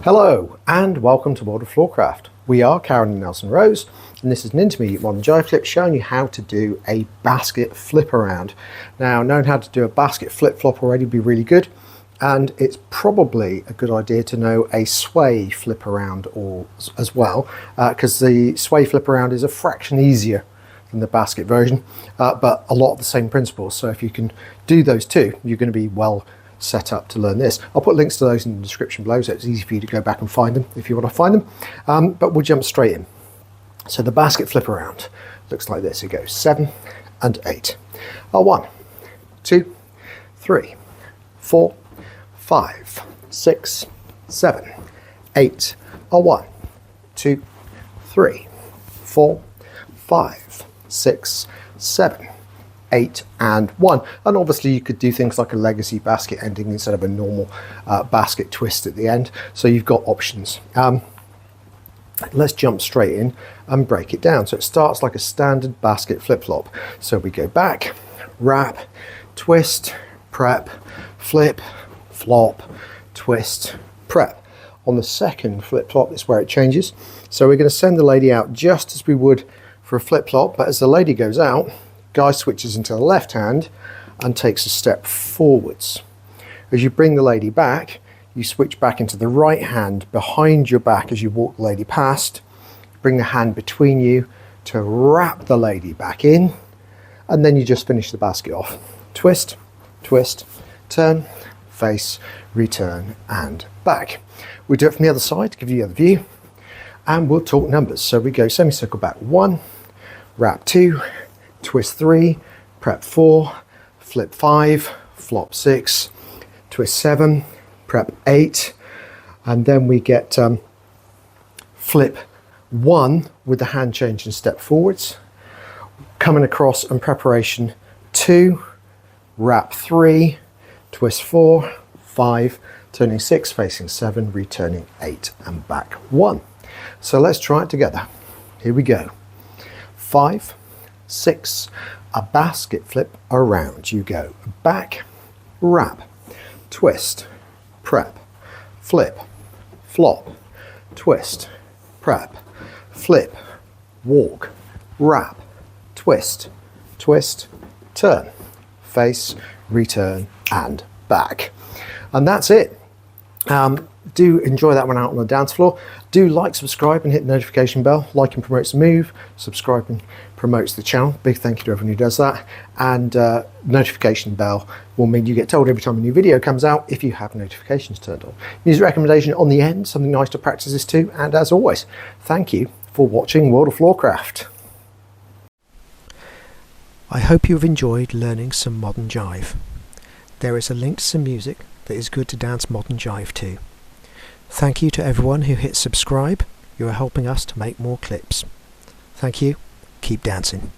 Hello and welcome to World of Floorcraft. We are Karen and Nelson Rose, and this is an intermediate modern jive clip showing you how to do a basket flip around. Now, knowing how to do a basket flip flop already would be really good, and it's probably a good idea to know a sway flip around as well, because the sway flip around is a fraction easier than the basket version, but a lot of the same principles. So if you can do those two, you're going to be well set up to learn this. I'll put links to those in the description below, so it's easy for you to go back and find them if you want to find them. But we'll jump straight in. So the basket flip around looks like this. It goes 7 and 8. 1, 2, 3, 4, 5, 6, 7, 8. 1, 2, 3, 4, 5, 6, 7, 8 and 1. And obviously you could do things like a legacy basket ending instead of a normal basket twist at the end, so you've got options. Let's jump straight in and break it down. So it starts like a standard basket flip-flop. So we go back, wrap, twist, prep, flip, flop, twist, prep. On the second flip-flop is where it changes. So we're going to send the lady out just as we would for a flip-flop, but as the lady goes out, guy switches into the left hand and takes a step forwards. As you bring the lady back, you switch back into the right hand behind your back as you walk the lady past. Bring the hand between you to wrap the lady back in, and then you just finish the basket off. Twist, twist, turn, face, return, and back. We'll do it from the other side to give you the other view, and we'll talk numbers. So we go semicircle back 1, wrap 2, twist 3, prep 4, flip 5, flop 6, twist 7, prep 8, and then we get flip 1 with the hand change and step forwards, coming across and preparation 2, wrap 3, twist 4, 5, turning 6, facing 7, returning 8 and back 1. So let's try it together. Here we go. 5, 6, a basket flip around. You go back, wrap, twist, prep, flip, flop, twist, prep, flip, walk, wrap, twist, twist, turn, face, return, and back. And that's it. Do enjoy that one out on the dance floor. Do like, subscribe, and hit the notification bell. Liking promotes the move, subscribing promotes the channel. Big thank you to everyone who does that. And notification bell will mean you get told every time a new video comes out if you have notifications turned on. Music recommendation on the end, something nice to practice this to. And as always, thank you for watching World of Floorcraft. I hope you've enjoyed learning some modern jive. There is a link to some music that is good to dance modern jive to. Thank you to everyone who hit subscribe. You are helping us to make more clips. Thank you. Keep dancing.